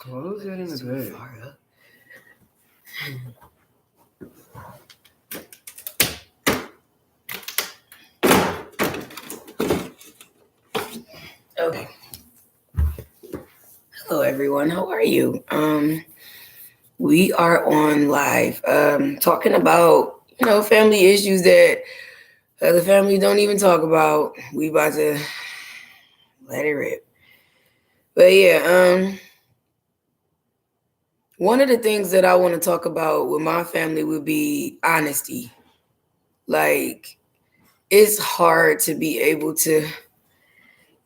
Close it in the bed. Okay. Hello, everyone. How are you? We are on live, talking about family issues that other families don't even talk about. We about to let it rip. But yeah, one of the things that I want to talk about with my family would be honesty. Like, it's hard to be able to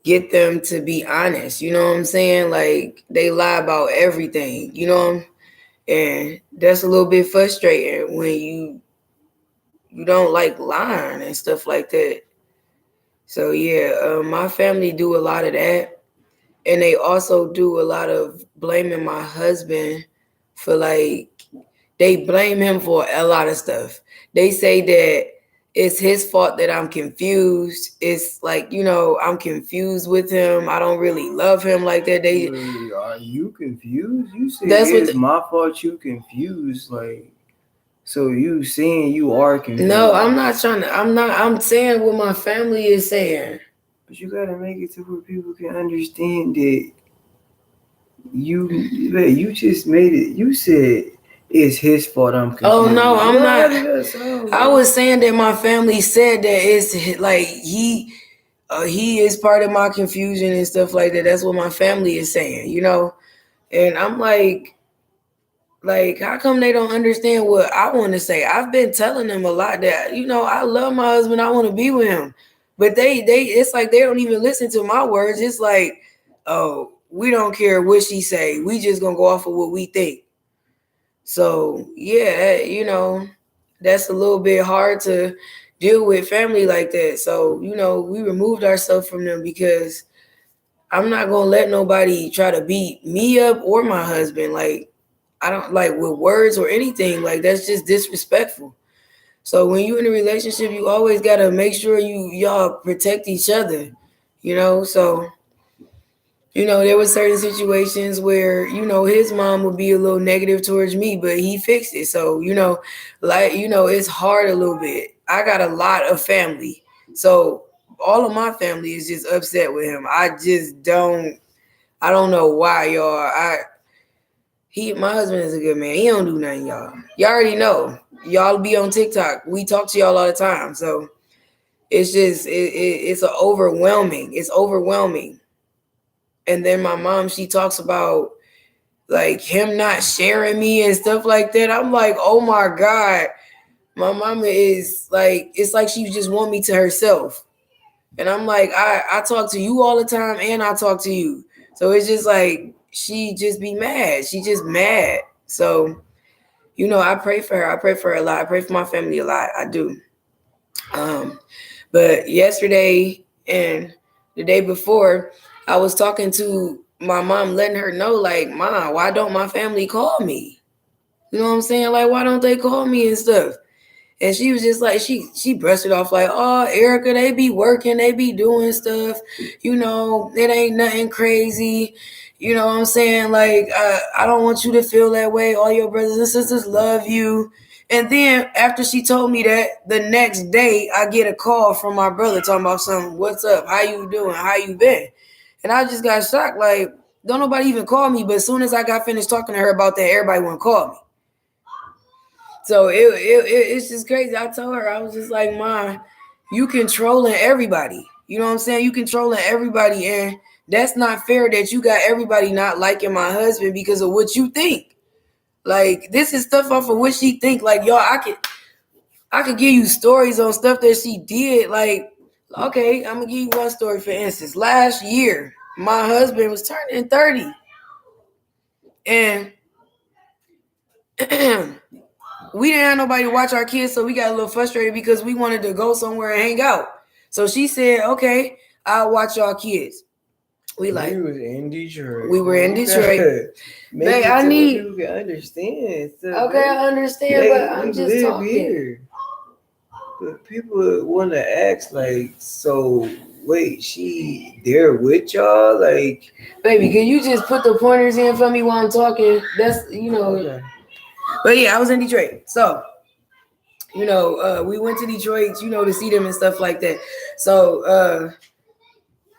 get them to be honest. You know what I'm saying? Like, they lie about everything. And that's a little bit frustrating when you don't like lying and stuff like that. So yeah, my family do a lot of that, and they also do a lot of blaming my husband for, like, they blame him for a lot of stuff. They say that it's his fault that I'm confused. It's like, I'm confused with him. I don't really love him like that. Are you confused? You said That's what it's my fault you confused. Like, so you saying you are confused? No, I'm not trying to. I'm saying what my family is saying. But you gotta make it to where people can understand that you just made it. You said it's his fault I'm confused. Oh no, I'm not. I was saying that my family said that it's like he is part of my confusion and stuff like that. That's what my family is saying, And I'm like, how come they don't understand what I want to say? I've been telling them a lot that, I love my husband. I want to be with him. But it's like they don't even listen to my words. It's like, oh, we don't care what she say. We just gonna go off of what we think. So yeah, that's a little bit hard to deal with family like that. So, we removed ourselves from them because I'm not gonna let nobody try to beat me up or my husband. Like, I don't like with words or anything. Like, that's just disrespectful. So when you're in a relationship, you always gotta make sure y'all protect each other. So there was certain situations where, his mom would be a little negative towards me, but he fixed it. So, it's hard a little bit. I got a lot of family. So all of my family is just upset with him. I don't know why, y'all. My husband is a good man. He don't do nothing, y'all. Y'all already know. Y'all be on TikTok. We talk to y'all all the time. So it's just, it's overwhelming. It's overwhelming. And then my mom, she talks about like him not sharing me and stuff like that. I'm like, oh my God. My mama is like, it's like she just want me to herself. And I'm like, I talk to you all the time and I talk to you. So it's just like, she just be mad. She just mad. So, I pray for her. I pray for her a lot. I pray for my family a lot. I do. But yesterday and the day before, I was talking to my mom, letting her know, like, Mom, why don't my family call me? You know what I'm saying? Like, why don't they call me and stuff? And she was just like, she brushed it off like, oh, Erica, they be working, they be doing stuff. It ain't nothing crazy. You know what I'm saying? Like, I don't want you to feel that way. All your brothers and sisters love you. And then after she told me that, the next day I get a call from my brother talking about something. What's up? How you doing? How you been? And I just got shocked. Like, don't nobody even call me. But as soon as I got finished talking to her about that, everybody want to call me. So it's just crazy. I told her, I was just like, Mom, you controlling everybody. You know what I'm saying? You controlling everybody. And that's not fair that you got everybody not liking my husband because of what you think. Like, this is stuff off of what she think. Like, y'all, I could give you stories on stuff that she did. Like, okay, I'm gonna give you one story for instance. Last year, my husband was turning 30. And we didn't have nobody to watch our kids, so we got a little frustrated because we wanted to go somewhere and hang out. So she said, okay, I'll watch y'all kids. We was in Detroit. We were in Detroit. Make it to where people can understand. Okay, I understand, but I'm just talking. Here. But people want to ask, like, so wait, she there with y'all? Like, baby, can you just put the pointers in for me while I'm talking? That's okay. But yeah, I was in Detroit. So, we went to Detroit, to see them and stuff like that. So,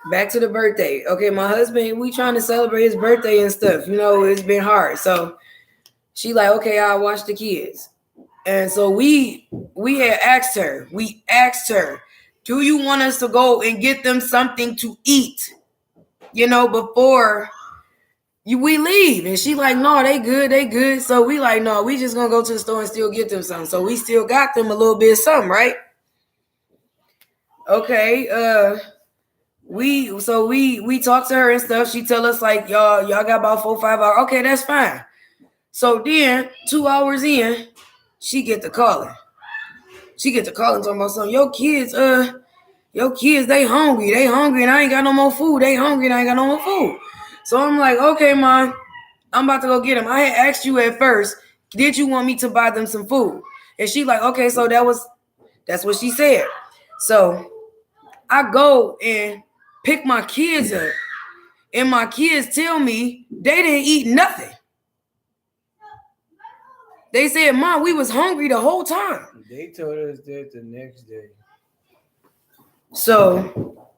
back to the birthday. Okay, my husband, we trying to celebrate his birthday and stuff. It's been hard. So she like, okay, I'll watch the kids. And so we had asked her. We asked her, do you want us to go and get them something to eat? Before we leave. And she like, no, they good. So we like, no, we just gonna go to the store and still get them something. So we still got them a little bit of something, right? Okay, we talked to her and stuff. She tell us like, y'all got about 4 or 5 hours. Okay, that's fine. So then 2 hours in, she get the calling. Talking about something. Your kids, they hungry. And I ain't got no more food. They hungry and I ain't got no more food. So I'm like, okay, Mom, I'm about to go get them. I had asked you at first, did you want me to buy them some food? And she like, okay, so that's what she said. So I go and pick my kids up, and my kids tell me they didn't eat nothing. They said, Mom, we was hungry the whole time. They told us that the next day. So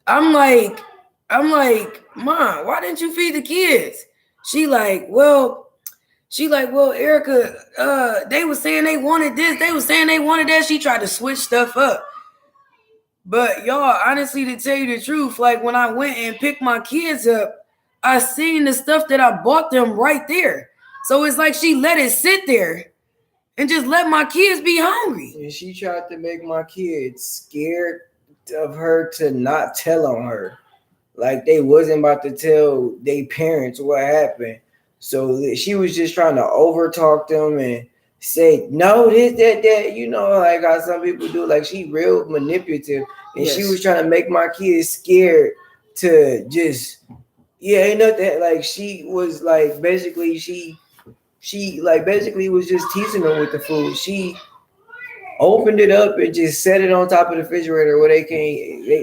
I'm like, Mom, why didn't you feed the kids? She like, well, Erica, they were saying they wanted this. They were saying they wanted that. She tried to switch stuff up. But y'all, honestly, to tell you the truth, like when I went and picked my kids up, I seen the stuff that I bought them right there. So it's like she let it sit there and just let my kids be hungry. And she tried to make my kids scared of her to not tell on her. Like they wasn't about to tell their parents what happened. So she was just trying to overtalk them and say, no, this, that, like how some people do. Like she real manipulative. And She was trying to make my kids scared to just, ain't nothing. Like she was like, basically, she basically was just teasing them with the food. She opened it up and just set it on top of the refrigerator where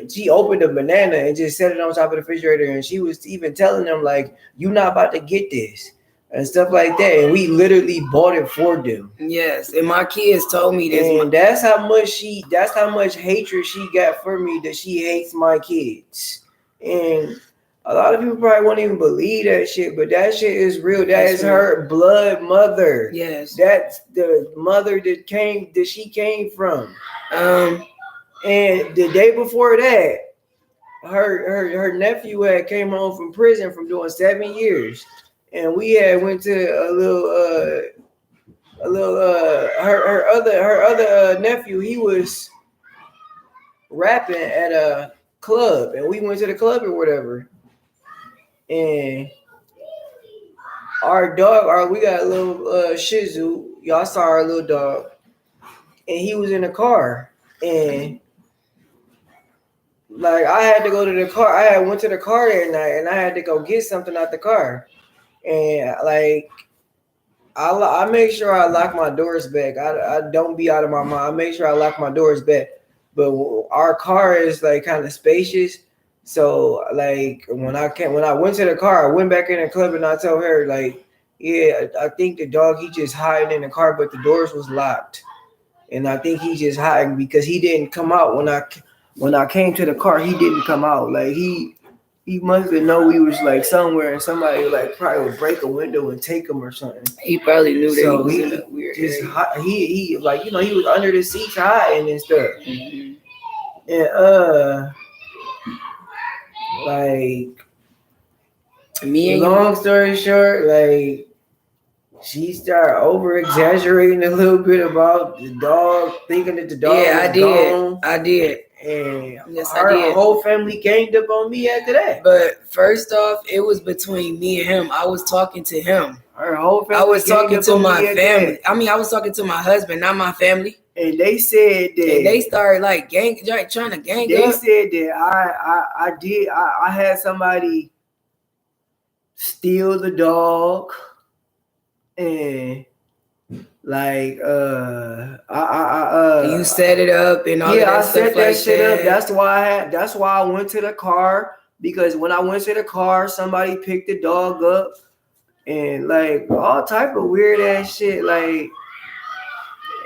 she opened a banana and just set it on top of the refrigerator, and she was even telling them like, you not about to get this and stuff like that, and we literally bought it for them. Yes, and my kids told me this, and that's how much hatred she got for me, that she hates my kids. And a lot of people probably won't even believe that shit, but that shit is real. That's her blood mother. Yes. That's the mother that she came from. And the day before that, her nephew had came home from prison from doing 7 years. And we had went to her other nephew, he was rapping at a club, and we went to the club or whatever. And our dog, we got a little Shih Tzu. Y'all saw our little dog, and he was in the car. And like I had to go to the car. I went to the car that night, and I had to go get something out the car. And like I make sure I lock my doors back. I don't be out of my mind. I make sure I lock my doors back. But our car is like kind of spacious. So like when I went to the car, I went back in the club and I told her like, yeah, I think the dog, he just hiding in the car, but the doors was locked. And I think he just hiding because he didn't come out when I came to the car. He didn't come out. Like he must have known we was like somewhere, and somebody like probably would break a window and take him or something. He probably knew that So he was in a weird area. He like, he was under the seats hiding and stuff. Mm-hmm. And like, long story short, like she started over exaggerating a little bit about the dog, thinking that the dog was gone. I did. And our whole family ganged up on me after that. But first off, it was between me and him. I was talking to him. Our whole family. I was talking to my family. I mean, I was talking to my husband, not my family. And they said that. And they started like trying to gang up. They said that I had somebody steal the dog, and Like You set it up and all of that I stuff set that like shit that. up. That's why I went to the car, because when I went to the car, somebody picked the dog up and like all type of weird ass shit. Like,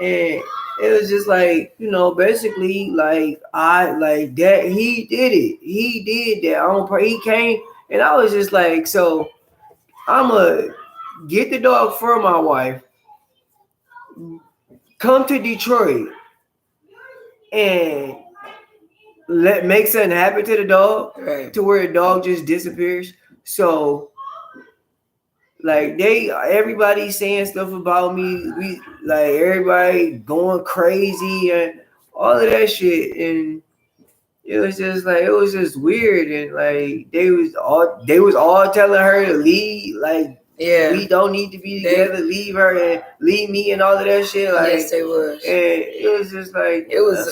and it was just like, basically like I like that he did it. He did that he came, and I was just like, so I'ma get the dog for my wife, come to Detroit, and make something happen to the dog, right, to where the dog just disappears. So like everybody saying stuff about me, we like everybody going crazy and all of that shit, and it was just weird, and like they was all telling her to leave, like, yeah, we don't need to be together, leave her and leave me and all of that shit. Like, yes, they was. And it was just like, it was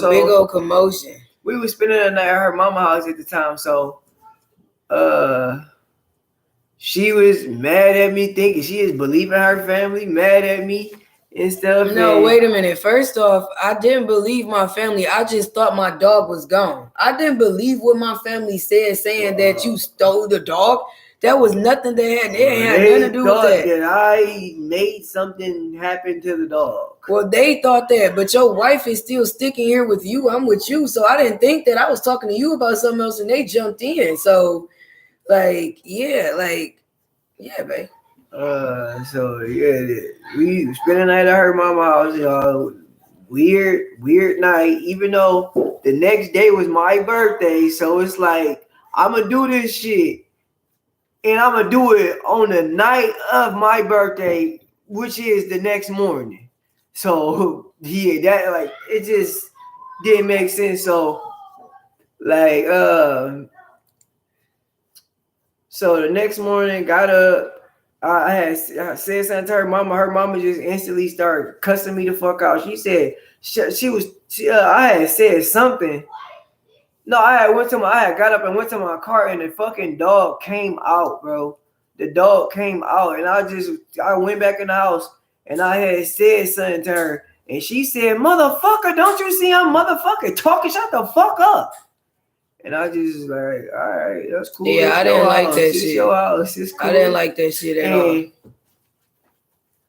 a big old commotion. We was spending the night at her mama house at the time, so she was mad at me, thinking she is believing her family, mad at me and stuff. No, wait a minute. First off, I didn't believe my family. I just thought my dog was gone. I didn't believe what my family said, saying that you stole the dog. That was nothing that had nothing to do with that. That I made something happen to the dog. Well, they thought that, but your wife is still sticking here with you. I'm with you, so I didn't think that I was talking to you about something else, and they jumped in. So, like, yeah, babe. So yeah, we spent the night at her mama house, y'all. Weird night. Even though the next day was my birthday, so it's like I'ma do this shit, and I'ma do it on the night of my birthday, which is the next morning. So yeah, that like it just didn't make sense. So like so the next morning, got up. I said something to her mama. Her mama just instantly started cussing me the fuck out. She said I had said something. No, I had got up and went to my car, and the fucking dog came out, bro. The dog came out, and I went back in the house, and I had said something to her, and she said, "Motherfucker, don't you see I'm motherfucking talking? Shut the fuck up." And I just like, all right, that's cool. Yeah, I didn't like that shit. Your house. It's cool. I didn't like that shit at all.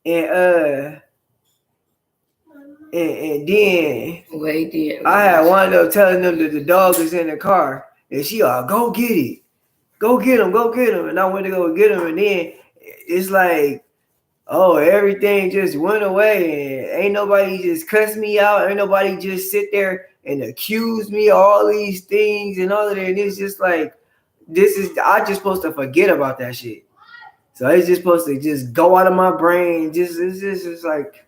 And then I had wound up telling them that the dog is in the car, and she go get it, go get him, and I went to go get him, and then it's like, oh, everything just went away, and ain't nobody just cussed me out, ain't nobody just sit there and accuse me of all these things and all of that. And it's just like, I just supposed to forget about that shit. So it's just supposed to just go out of my brain. It's just like,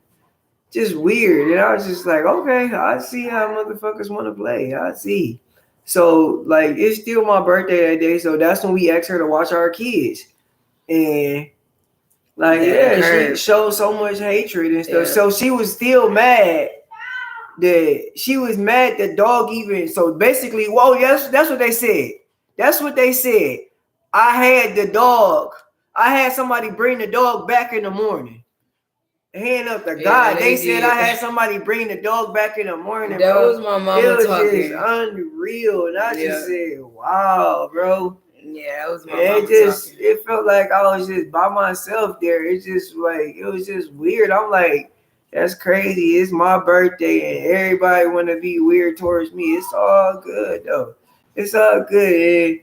just weird. And I was just like, okay, I see how motherfuckers want to play. I see. So like, it's still my birthday that day. So that's when we asked her to watch our kids. And like, she showed so much hatred and stuff. Yeah. So she was still mad. The dog even, so basically, yes, that's what they said. That's what they said. I had somebody bring the dog back in the morning. Hand up to God. They said I had somebody bring the dog back in the morning. That was my mama talking. It was just unreal. And I just said, wow, bro. Yeah, that was my mama talking. It felt like I was just by myself there. It's just like, it was just weird. I'm like, that's crazy. It's my birthday and everybody want to be weird towards me. It's all good though. It's all good.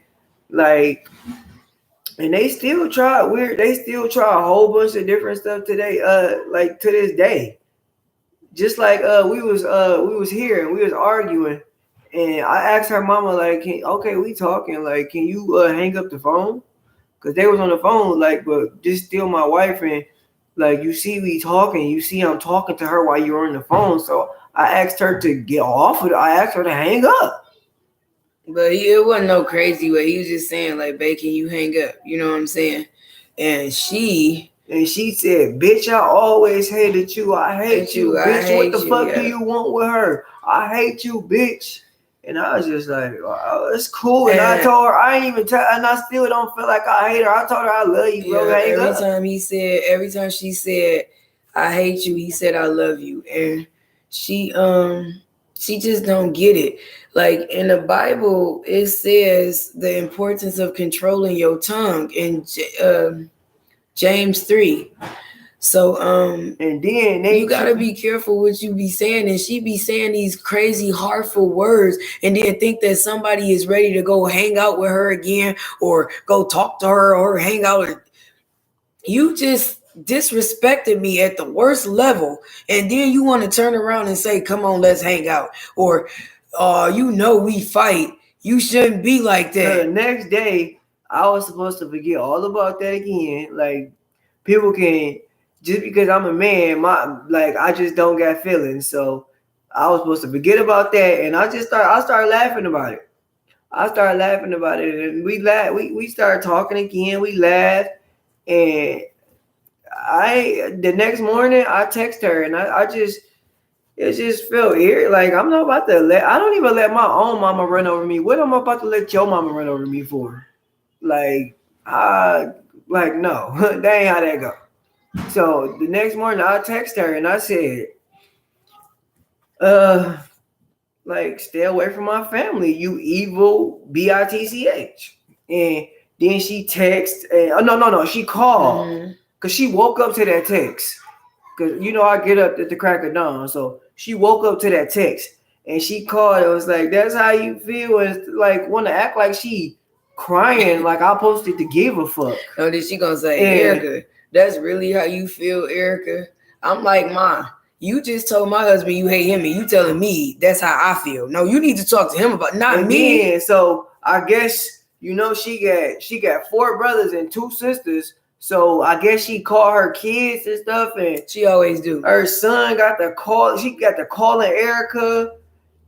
And they still try They still try a whole bunch of different stuff today. Like to this day. Just like we was here and we was arguing, and I asked her mama like, we talking, like, can you hang up the phone? Cause they was on the phone, like, but just still my wife, and like, you see we talking, you see I'm talking to her while you're on the phone. So I asked her to get off of it. I asked her to hang up. But it wasn't no crazy way. He was just saying, like, babe, can you hang up? You know what I'm saying? And she said, bitch, I always hated you. I hate you, bitch. What the fuck do you want with her? I hate you, bitch. And I was just like, oh, it's cool. And I told her, and I still don't feel like I hate her. I told her I love you, bro. Every time she said, I hate you. He said I love you. And she just don't get it. Like in the Bible, it says the importance of controlling your tongue in James 3. So and then you gotta be careful what you be saying, and she be saying these crazy harmful words, and then think that somebody is ready to go hang out with her again, or go talk to her, or hang out with. You just disrespected me at the worst level, and then you want to turn around and say, "Come on, let's hang out," or we fight. You shouldn't be like that. So the next day, I was supposed to forget all about that again. Like people can. Just because I'm a man, I just don't got feelings. So I was supposed to forget about that, and I started laughing about it. And we started talking again. We laughed, and the next morning I text her, and it just felt weird. Like I don't even let my own mama run over me. What am I about to let your mama run over me for? No, that ain't how that go. So the next morning I text her and I said, stay away from my family, you evil bitch. And then she texted, no, she called because she woke up to that text. Because I get up at the crack of dawn, so she woke up to that text and she called. It was like, that's how you feel, and like want to act like she crying like I posted to give a fuck. No, then she gonna say, Erica, that's really how you feel, Erica? I'm like, Ma, you just told my husband you hate him, and you telling me that's how I feel. No, you need to talk to him about not me. Then, so I guess she got 4 brothers and 2 sisters. So I guess she called her kids and stuff, and she always do. Her son got the call. She got the calling Erica,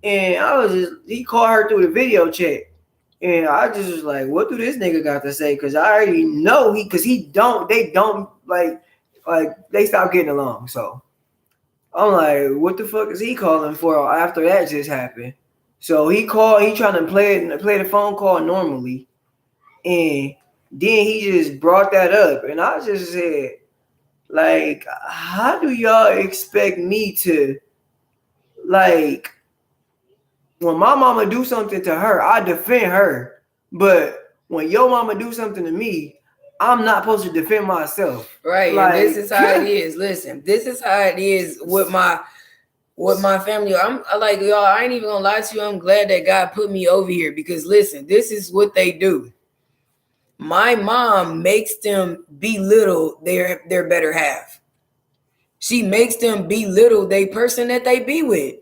and he called her through the video chat. And I just was like, what do this nigga got to say? Because I already know they don't they stopped getting along. So I'm like, what the fuck is he calling for after that just happened? So he trying to play the phone call normally. And then he just brought that up. And I just said, like, how do y'all expect me to, like, when my mama do something to her, I defend her. But when your mama do something to me, I'm not supposed to defend myself. Right. Like, and this is how it is. Listen, this is how it is with my family. I'm like, y'all, I ain't even gonna lie to you. I'm glad that God put me over here because listen, this is what they do. My mom makes them belittle their better half. She makes them belittle the person that they be with.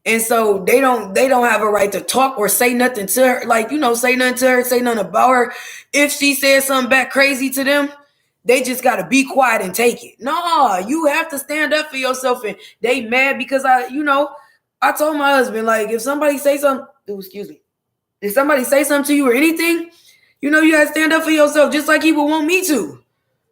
And so they don't have a right to talk or say nothing to her. Like, say nothing to her, say nothing about her. If she says something back crazy to them, they just got to be quiet and take it. No, you have to stand up for yourself. And they mad because I told my husband, like, if somebody say something, if somebody say something to you or anything, you got to stand up for yourself just like he would want me to.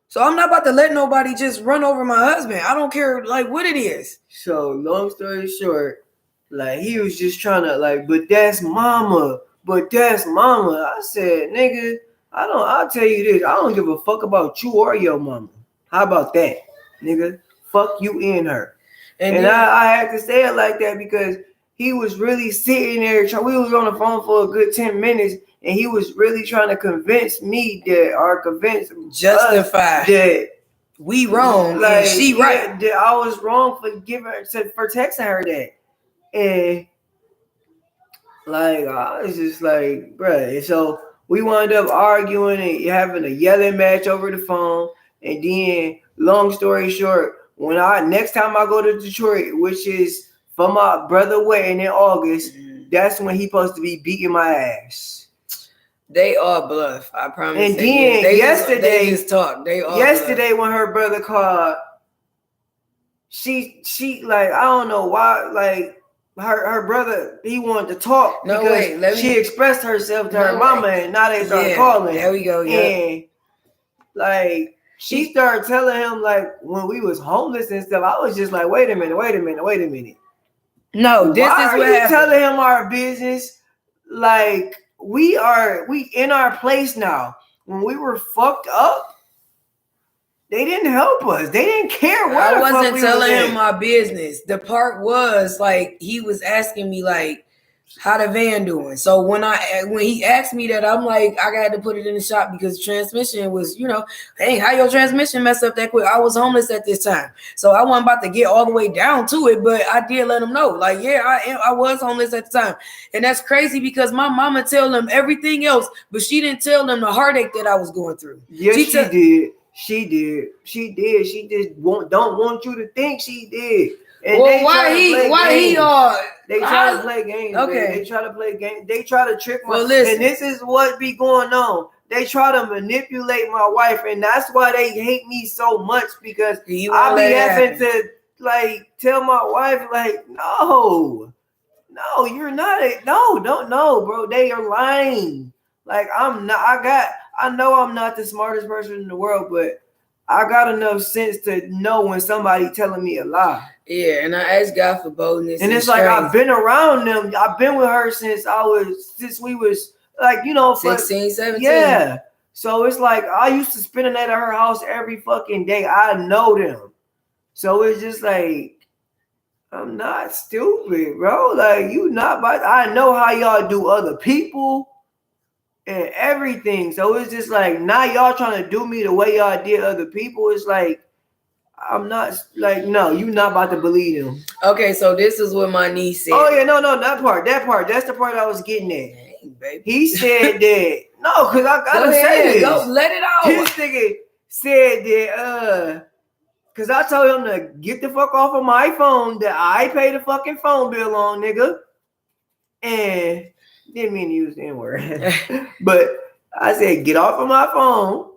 So I'm not about to let nobody just run over my husband. I don't care, like, what it is. So long story short, like, he was just trying to, like, but that's mama. I said, nigga, I'll tell you this. I don't give a fuck about you or your mama. How about that, nigga? Fuck you and her. And I had to say it like that because he was really sitting there. We was on the phone for a good 10 minutes, and he was really trying to convince me justify that we wrong, like, and she right. That I was wrong for texting her that. And like I was just like, bruh. So we wound up arguing and having a yelling match over the phone. And then, long story short, next time I go to Detroit, which is for my brother wedding in August, that's when he supposed to be beating my ass. They all bluff, I promise. And then yesterday, they just talk. They all yesterday bluff. When her brother called, she like, I don't know why, like, her brother, he wanted to talk because she expressed herself to her mama, and now they start calling. There we go. Yeah. And like she started telling him, like, when we was homeless and stuff, I was just like, wait a minute. No, this is what happened. Telling him our business. Like, we in our place now. When we were fucked up, They didn't help us. They didn't care what I wasn't telling him my business. The part was like he was asking me like, how the van doing? So when he asked me that, I'm like, I had to put it in the shop because transmission was, hey, how your transmission messed up that quick? I was homeless at this time, so I wasn't about to get all the way down to it, but I did let him know, like, yeah, I was homeless at the time, and that's crazy because my mama tell them everything else, but she didn't tell them the heartache that I was going through. Yes, she did. She did. She just don't want you to think she did. And well, they try to play games. Okay. They try to play games. They try to trick my. And this is what be going on. They try to manipulate my wife, and that's why they hate me so much because I be having to like tell my wife like, no, you're not. No, bro. They are lying. Like I'm not. I know I'm not the smartest person in the world, but I got enough sense to know when somebody telling me a lie. Yeah, and I asked God for boldness. And it's like I've been around them. I've been with her since we was like, 16, 17. Yeah. So it's like I used to spend a night at her house every fucking day. I know them. So it's just like I'm not stupid, bro. Like I know how y'all do other people and everything. So it's just like now y'all trying to do me the way y'all did other people. It's like I'm not like, no, you're not about to believe him. Okay, so this is what my niece said. Oh yeah, no, that part. That's the part I was getting at. Dang, baby. He said that no, because I gotta say this. Go let it out. This nigga said that because I told him to get the fuck off of my phone that I pay the fucking phone bill on, nigga. And didn't mean to use the N-word. But I said, get off of my phone.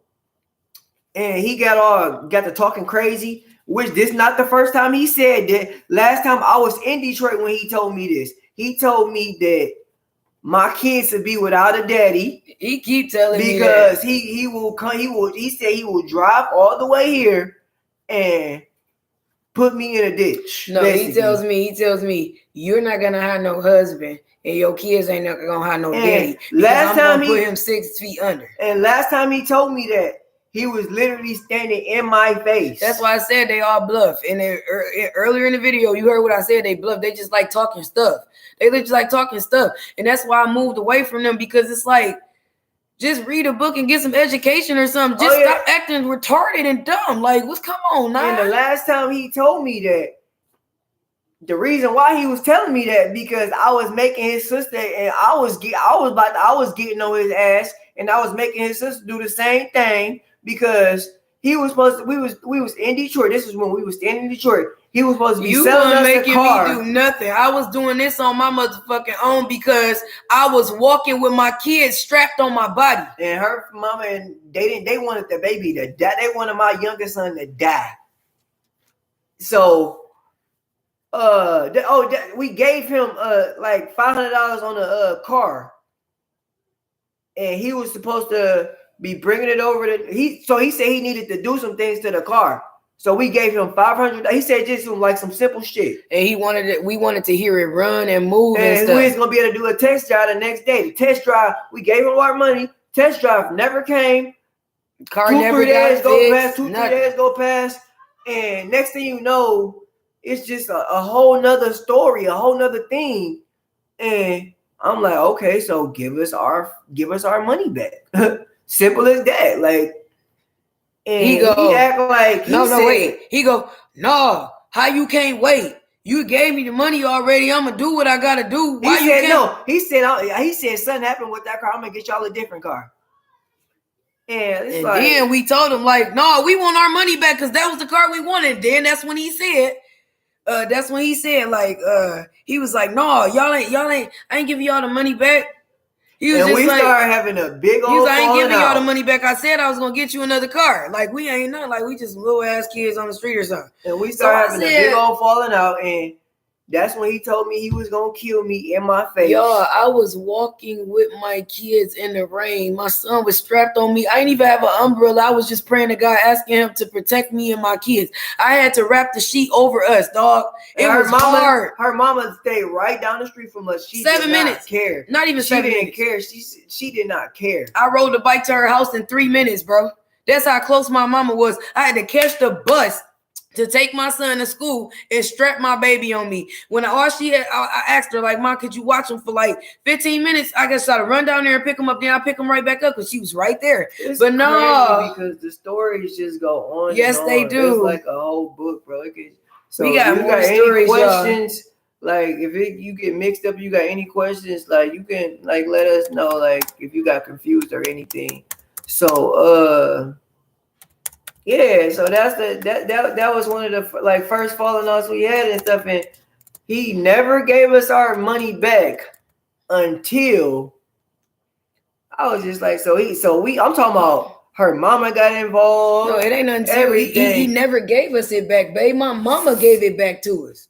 And he got to talking crazy, which this not the first time he said that. Last time I was in Detroit when he told me this. He told me that my kids would be without a daddy. He keep telling me because he will come. He said he will drive all the way here and put me in a ditch. No, basically. He tells me you're not gonna have no husband. And your kids ain't gonna have no daddy. Last time he put him 6 feet under. And last time he told me that, he was literally standing in my face. That's why I said they all bluff. And earlier in the video, you heard what I said. They bluff. They just like talking stuff. They just like talking stuff. And that's why I moved away from them because it's like, just read a book and get some education or something. Just stop acting retarded and dumb. Like, come on now. And the last time he told me that, the reason why he was telling me that because I was making his sister and I was getting on his ass and I was making his sister do the same thing because he was supposed to. We was in Detroit. This is when we was standing in Detroit. He was supposed to be selling us a car. You making me do nothing. I was doing this on my motherfucking own because I was walking with my kids strapped on my body. And her mama and they wanted the baby to die. They wanted my youngest son to die. So. We gave him like $500 on a car, and he was supposed to be bringing it over to he said he needed to do some things to the car, so we gave him $500. He said just some simple shit, and we wanted to hear it run and move, and we was gonna be able to do a test drive the next day. The test drive, we gave him our money. Test drive never came. Car never got fixed. 2-3 days go past, and next thing you know. It's just a whole nother story, a whole nother thing. And I'm like, okay, so give us our money back. Simple as that. Like, and he act like wait. He go, no, how you can't wait? You gave me the money already. I'm gonna do what I gotta do. Why you can't? No, he said something happened with that car. I'm gonna get y'all a different car. And then we told him, like, no, we want our money back because that was the car we wanted. Then that's when he said, he was like, no, y'all ain't, I ain't giving y'all the money back. He was started having a big old. He was like, I ain't giving y'all the money back. I said I was gonna get you another car. Like, we ain't nothing. Like, we just little ass kids on the street or something. And we started having a big old falling out, and that's when he told me he was gonna kill me in my face. Y'all, I was walking with my kids in the rain. My son was strapped on me. I didn't even have an umbrella. I was just praying to God, asking him to protect me and my kids. I had to wrap the sheet over us, dog. It was hard. Her mama stayed right down the street from us. She 7 minutes. Care. Not even 7 minutes. She didn't care. She did not care. I rode the bike to her house in 3 minutes, bro. That's how close my mama was. I had to catch the bus to take my son to school and strap my baby on me. When all she had, I asked her, like, Mom, could you watch him for like 15 minutes? I guess I run down there and pick him up. Then I pick him right back up because she was right there. It's but no, because the stories just go on. Yes, and on. They do. It's like a whole book, bro. So we got if you more got stories, any questions, like if you get mixed up, you got any questions, like you can like let us know, like if you got confused or anything. So yeah, so that's that was one of the like first falling outs we had and stuff, and he never gave us our money back until I was just like, I'm talking about her mama got involved. No, it ain't until he never gave us it back, babe. My mama gave it back to us.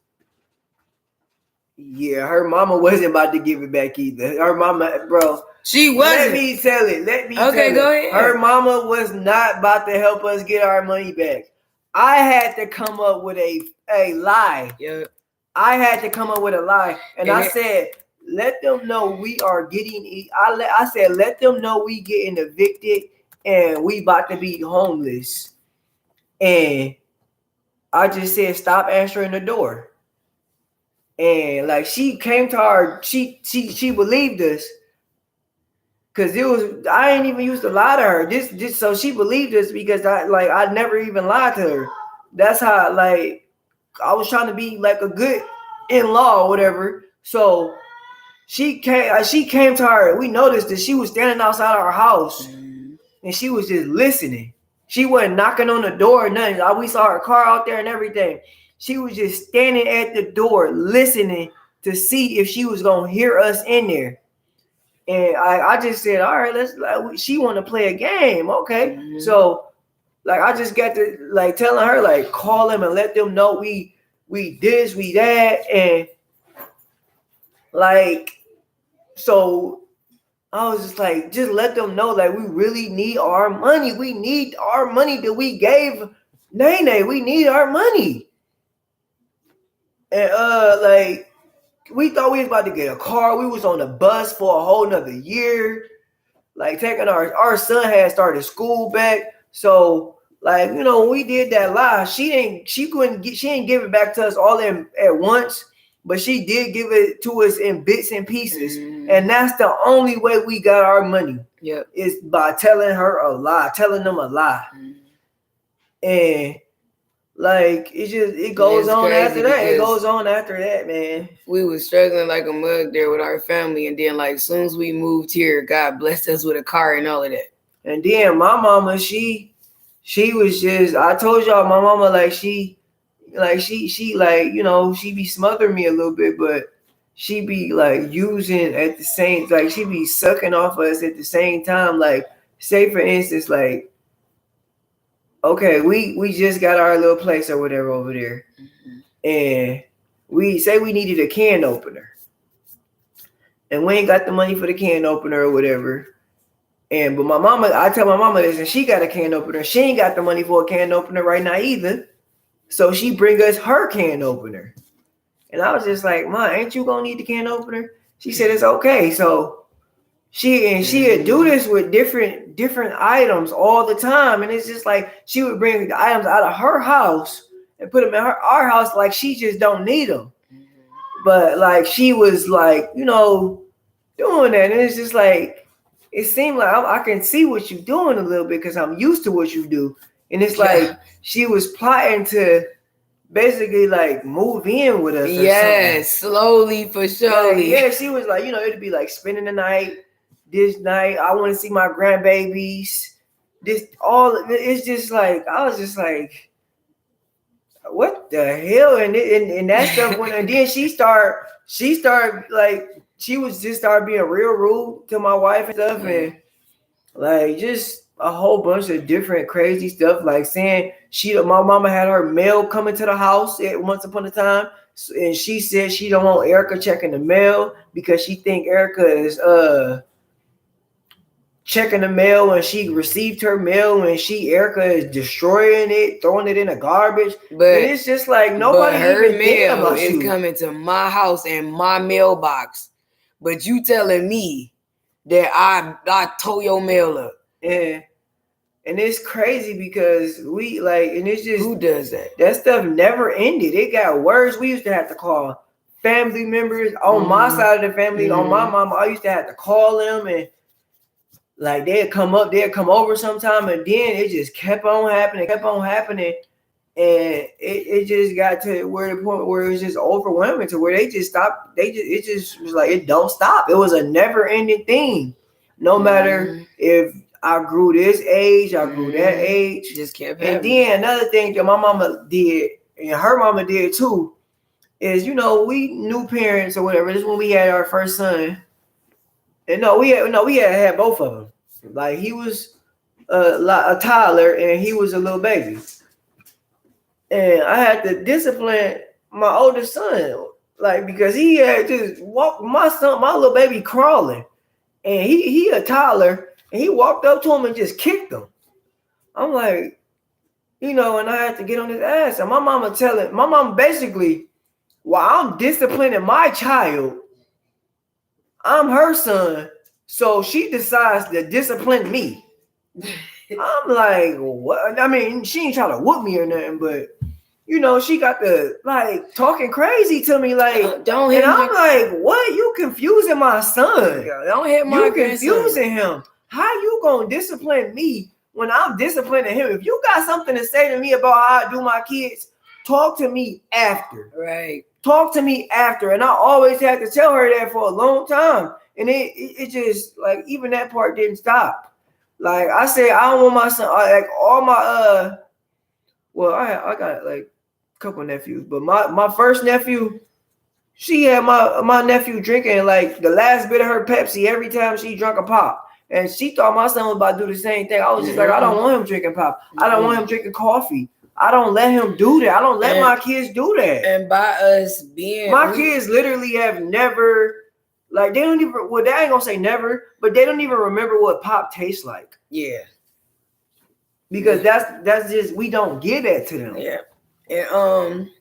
Yeah, her mama wasn't about to give it back either. Her mama, bro. She wasn't. Let me tell it. Okay, go ahead. Her mama was not about to help us get our money back. I had to come up with a lie. Yeah. I had to come up with a lie. And I said, let them know we are getting, I said, let them know we getting evicted and we about to be homeless. And I just said, stop answering the door. And like she came to our, she believed us. Cause I ain't even used to lie to her. This so she believed us because I never even lied to her. That's how like I was trying to be like a good in-law or whatever. So she came to her. We noticed that she was standing outside our house and she was just listening. She wasn't knocking on the door or nothing. We saw her car out there and everything. She was just standing at the door listening to see if she was gonna hear us in there. And I just said, all right, she want to play a game. Okay. Mm-hmm. So like, I just got to like telling her, like, call them and let them know we this, we that. And like, so I was just like, just let them know, like, we really need our money. We need our money that we gave Nene. We need our money. And like, we thought we was about to get a car. We was on the bus for a whole nother year. Like taking our son had started school back. So like, you know, when we did that lie, she didn't give it back to us all at once, but she did give it to us in bits and pieces. Mm-hmm. And that's the only way we got our money. Yep. Is by telling them a lie. Mm-hmm. And like it goes on after that. It goes on after that, man. We was struggling like a mug there with our family, and then like as soon as we moved here, God blessed us with a car and all of that. And then my mama, she was just, I told y'all, my mama she like, you know, she be smothering me a little bit, but she be like using at the same, like she be sucking off us at the same time. Like say for instance, like, okay, we just got our little place or whatever over there. Mm-hmm. And we say we needed a can opener. And we ain't got the money for the can opener or whatever. But my mama, I tell my mama this, and she got a can opener. She ain't got the money for a can opener right now either. So she bring us her can opener. And I was just like, Ma, ain't you gonna need the can opener? She said it's okay. So she'd do this with different items all the time. And it's just like she would bring the items out of her house and put them in our house like she just don't need them. But like she was like, you know, doing that. And it's just like, it seemed like I can see what you're doing a little bit because I'm used to what you do. And it's like she was plotting to basically like move in with us. Yes, slowly for surely. Yeah, she was like, you know, it'd be like spending the night. This night, I want to see my grandbabies. It's just like, I was just like, what the hell? And that stuff went, and then she started like, she was just started being real rude to my wife and stuff. And like, just a whole bunch of different crazy stuff, like saying my mama had her mail coming to the house at once upon a time. And she said she don't want Erica checking the mail because she think Erica is, checking the mail when she received her mail, when Erica is destroying it, throwing it in the garbage. But and it's just like nobody her even mail is coming to my house and my mailbox. But you telling me that I tore your mail up. Yeah. And it's crazy because we like, and it's just who does that? That stuff never ended. It got worse. We used to have to call family members on my side of the family, on my mama. I used to have to call them, and like they'd come over sometime, and then it just kept on happening, and it just got to where the point where it was just overwhelming to where they just stopped. It just was like it don't stop. It was a never ending thing. No matter if I grew this age, I grew that age. Just kept happening. And then another thing that my mama did, and her mama did too, is we new parents or whatever. This is when we had our first son. And we had both of them. Like he was a toddler and he was a little baby. And I had to discipline my oldest son, like because he had just walked my little baby crawling, and he a toddler. And he walked up to him and just kicked him. I'm like, and I had to get on his ass. And my mama basically, while I'm disciplining my child, I'm her son. So she decides to discipline me. I'm like, what? I mean, she ain't trying to whoop me or nothing, but she got the like talking crazy to me, like don't hit. And I'm like, what? You confusing my son? Don't hit my You confusing him. How you gonna discipline me when I'm disciplining him? If you got something to say to me about how I do my kids, talk to me after. Right. Talk to me after. And I always had to tell her that for a long time. And it just like even that part didn't stop. Like I said, I don't want my son like all my well, I got like a couple nephews, but my first nephew, she had my nephew drinking like the last bit of her Pepsi every time she drank a pop. And she thought my son was about to do the same thing. I was just like, I don't want him drinking pop. I don't want him drinking coffee. I don't let him do that. I don't let my kids do that. And by us being... My kids literally have never... Like, they don't even... Well, they ain't gonna say never, but they don't even remember what pop tastes like. Yeah. Because that's just... We don't give that to them. Yeah. And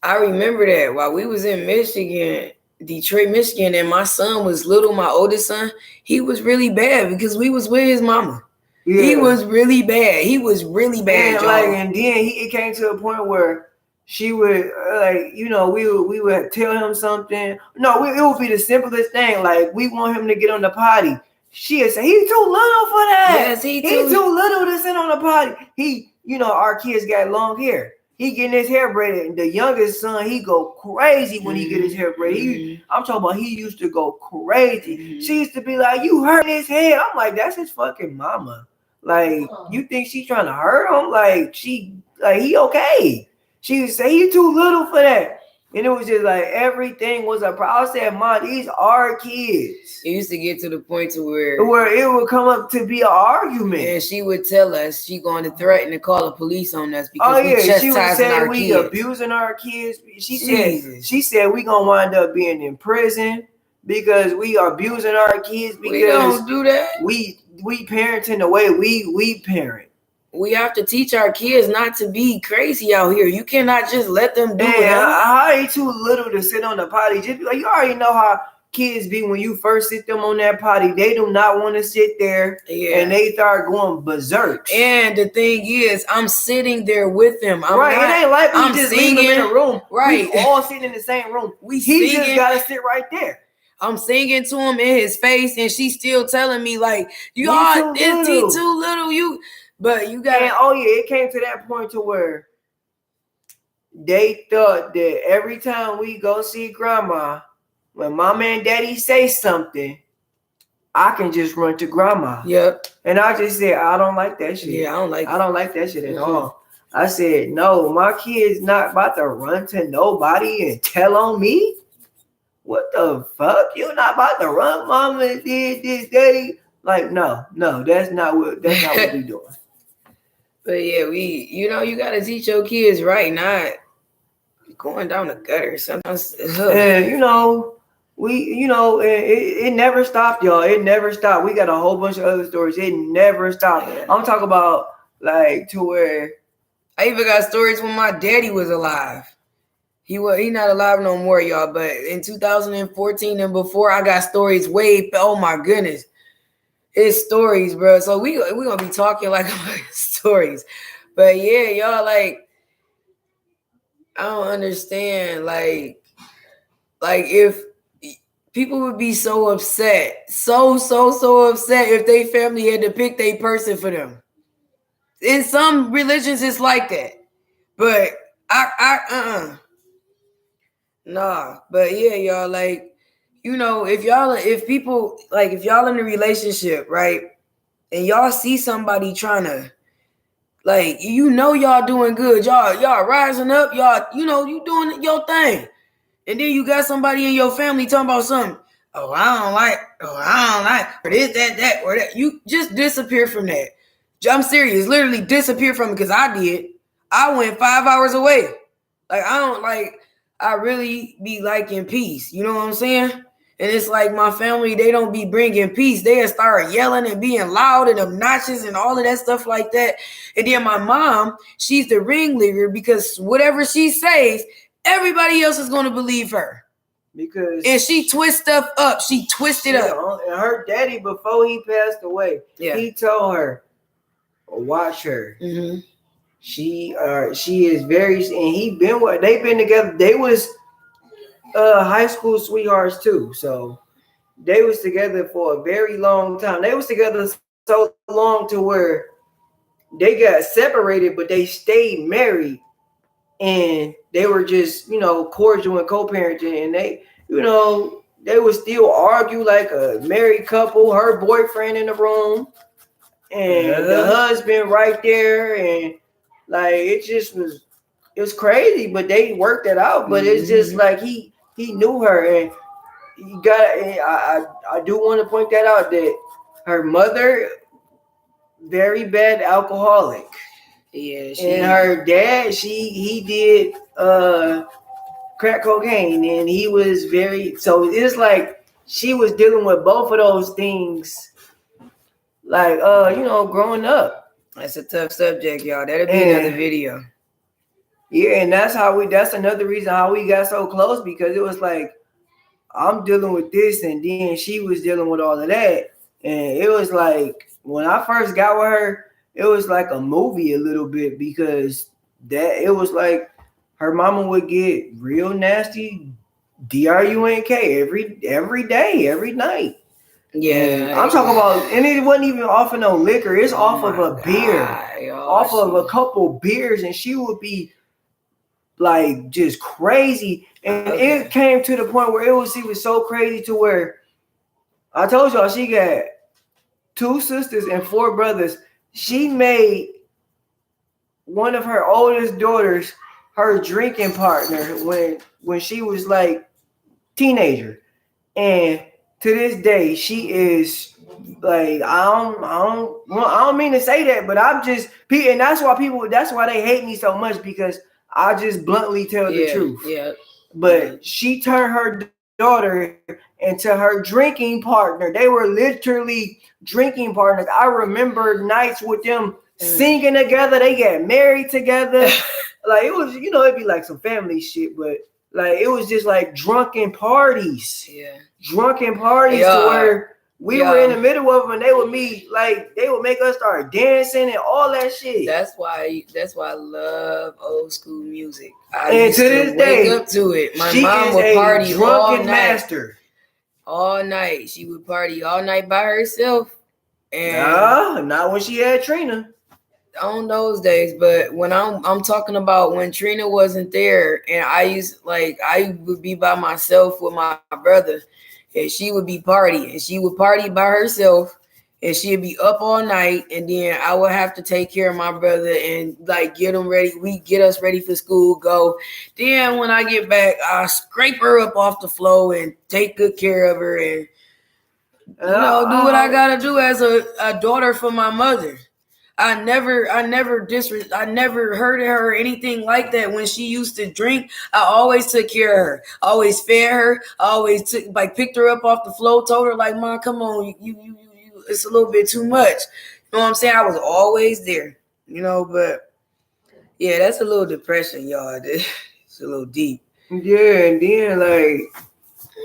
I remember that while we was in Michigan... Detroit, Michigan, and my son was little, my oldest son, he was really bad because we was with his mama. Yeah. He was really bad. And then it came to a point where she would we would tell him something. No, it would be the simplest thing. Like we want him to get on the potty. She would say, he's too little for that. Yes, he's too little to sit on the potty. Our kids got long hair. He getting his hair braided. And the youngest son, he go crazy when he get his hair braided. I'm talking about he used to go crazy. She used to be like, you hurt his head. I'm like, that's his fucking mama. Like, you think she's trying to hurt him? Like, he okay. She would say, he too little for that. And it was just like, everything was a problem. I said, Mom, these are kids. It used to get to the point to where it would come up to be an argument. And she would tell us she going to threaten to call the police on us because we chastising our kids. We abusing our kids. She said we gonna wind up being in prison because we are abusing our kids because we don't do that. We parenting the way we parent. We have to teach our kids not to be crazy out here. You cannot just let them do it. How are you too little to sit on the potty? Just like you already know how kids be when you first sit them on that potty. They do not want to sit there, and they start going berserk. And the thing is, I'm sitting there with them. It ain't like we just leave them in a room. Right, we all sitting in the same room. He just gotta sit right there. I'm singing to him in his face, and she's still telling me like, "You are too little. You." But you got it came to that point to where they thought that every time we go see grandma, when mama and daddy say something, I can just run to grandma. Yep. And I just said, I don't like that shit. Yeah, I don't like that shit at all. I said, no, my kid's not about to run to nobody and tell on me. What the fuck? You're not about to run, mama did this, daddy. Like, no, that's not what we doing. But yeah, you gotta teach your kids right, not going down the gutter. Sometimes, and it never stopped, y'all. It never stopped. We got a whole bunch of other stories. It never stopped. Yeah. I'm talking about like to where I even got stories when my daddy was alive. He not alive no more, y'all. But in 2014 and before, I got stories oh my goodness. It's stories, bro. So we gonna be talking like stories. But yeah, y'all, like, I don't understand. Like if people would be so upset, so upset if they family had to pick their person for them. In some religions, it's like that. But nah. But yeah, y'all, like, if people, like, if y'all in a relationship, right, and y'all see somebody trying to, like, y'all doing good, y'all rising up, y'all, you doing your thing, and then you got somebody in your family talking about something. I don't like, or this, that, or that. You just disappear from that. I'm serious, literally disappear from it, because I did. I went 5 hours away. Like, I really be liking peace. You know what I'm saying? And it's like my family, they don't be bringing peace. They start yelling and being loud and obnoxious and all of that stuff like that. And then my mom, she's the ringleader, because whatever she says, everybody else is going to believe her. And she twists stuff up. She twisted up. And her daddy, before he passed away, he told her, watch her. Mm-hmm. She is very, and they've been together. They was high school sweethearts too. So they was together for a very long time. They was together so long to where they got separated, but they stayed married, and they were just, cordial and co-parenting, and they, they would still argue like a married couple, her boyfriend in the room and the husband right there. And like, it was crazy, but they worked it out. But it's just like he knew her, and I do want to point that out, that her mother, very bad alcoholic. Yeah, and her dad, he did crack cocaine, and he was so it's like she was dealing with both of those things, like growing up. That's a tough subject, y'all. That'll be another video. Yeah, and that's another reason how we got so close, because it was like, I'm dealing with this, and then she was dealing with all of that. And it was like, when I first got with her, it was like a movie a little bit, because it was like her mama would get real nasty drunk every day, every night. Yeah, I'm talking about, and it wasn't even off of no liquor. It's off of a beer, off of a couple beers, and she would be like just crazy. And it came to the point where it was so crazy to where I told y'all she got 2 sisters and 4 brothers. She made one of her oldest daughters her drinking partner when she was like teenager, and to this day she is like, I don't mean to say that, but I'm just, and that's why they hate me so much, because I just bluntly tell the truth. Yeah. But she turned her daughter into her drinking partner. They were literally drinking partners. I remember nights with them singing together. They got married together. Like, it was, it'd be like some family shit, but like, it was just like drunken parties. Yeah. Drunken parties to where we were in the middle of them, and they would make us start dancing and all that shit. That's why I love old school music. I used to this day, wake up to it. My mom would party all night. Master. All night. She would party all night by herself. And not when she had Trina. On those days, but when I'm talking about when Trina wasn't there, and I would be by myself with my brother, and she would be partying, and she would party by herself, and she'd be up all night, and then I would have to take care of my brother and like get him ready. We get us ready for school, go. Then when I get back, I scrape her up off the floor and take good care of her, and do what I gotta do as a daughter for my mother. I never hurted her or anything like that. When she used to drink, I always took care of her. I always fed her. I always picked her up off the floor, told her like, Mom, come on, you it's a little bit too much. You know what I'm saying? I was always there, but yeah, that's a little depression, y'all. It's a little deep. Yeah, and then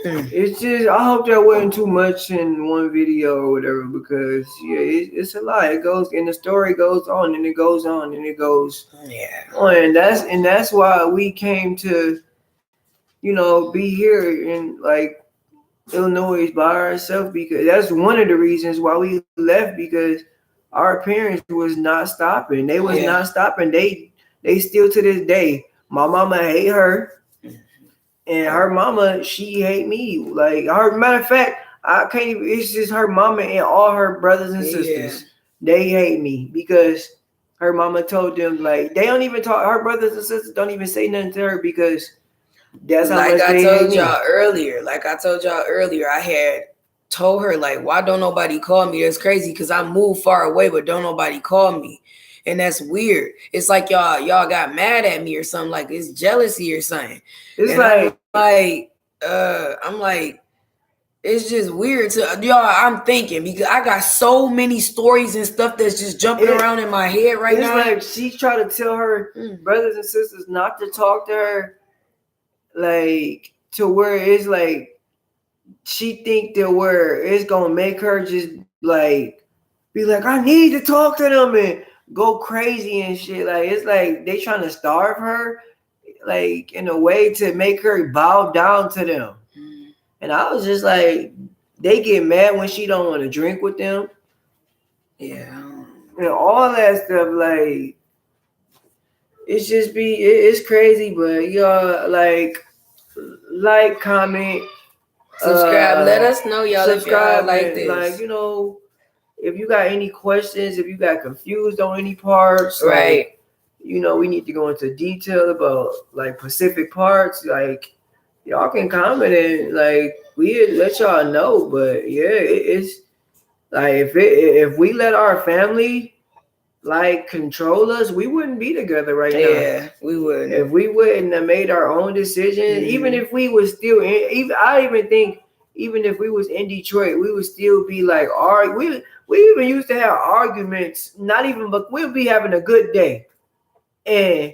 It's just, I hope that wasn't too much in one video or whatever, because it's a lot. It goes, and the story goes on and it goes on and it goes on, and that's why we came to, be here in like Illinois by ourselves, because that's one of the reasons why we left, because our parents was not stopping. They was not stopping. They still to this day. My mama hate her. And her mama, she hate me. Like, her, matter of fact, I can't even, it's just her mama and all her brothers and sisters. They hate me because her mama told them, like, they don't even talk, her brothers and sisters don't even say nothing to her, because that's how much they hate me. Like I told y'all earlier, I had told her, like, why don't nobody call me? That's crazy, because I moved far away, but don't nobody call me. And that's weird. It's like y'all got mad at me or something. Like, it's jealousy or something. It's and I'm like, it's just weird to y'all. I'm thinking, because I got so many stories and stuff that's just jumping around in my head right now. It's like she tried to tell her brothers and sisters not to talk to her, like, to where it's like she think that where it's gonna make her just like be like, I need to talk to them and go crazy and shit. Like, it's like they trying to starve her, like, in a way to make her bow down to them. And I was just like, they get mad when she don't want to drink with them. And all that stuff, like, it's just it's crazy. But y'all, like, comment, subscribe, let us know, y'all, if y'all like this. Like, if you got any questions, if you got confused on any parts, right? Like, we need to go into detail about, like, specific parts. Like, y'all can comment and, like, we let y'all know. But it's like, if we let our family, like, control us, we wouldn't be together right now. Yeah, we wouldn't. If we wouldn't have made our own decisions, even if we was still I even think, even if we was in Detroit, we would still be like, we even used to have arguments, but we'll be having a good day, and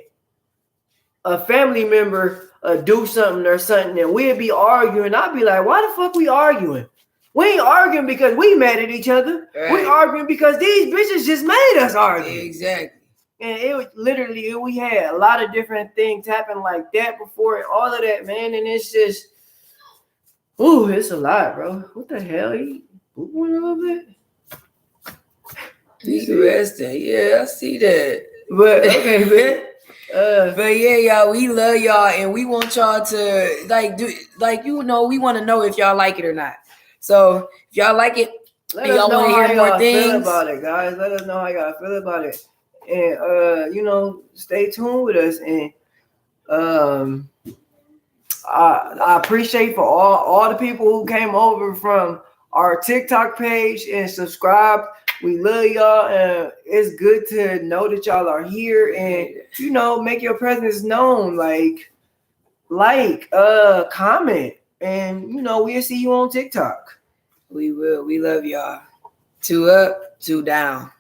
a family member do something or something, and we'd be arguing. I'd be like, why the fuck we arguing? We ain't arguing because we mad at each other. Right. We arguing because these bitches just made us argue. Exactly. And it was literally, we had a lot of different things happen like that before, and all of that, man. And it's just, it's a lot, bro. What the hell? He moving a little bit? He's resting. Yeah, I see that. But okay, man. But yeah, y'all, we love y'all, and we want y'all to we want to know if y'all like it or not. So if y'all like it, let us know how y'all feel about it, guys. Let us know how y'all feel about it, and stay tuned with us. And I appreciate for all the people who came over from our TikTok page and subscribed. We love y'all, and it's good to know that y'all are here, and make your presence known. Like, comment, and we'll see you on TikTok. We will. We love y'all. 2 up, 2 down.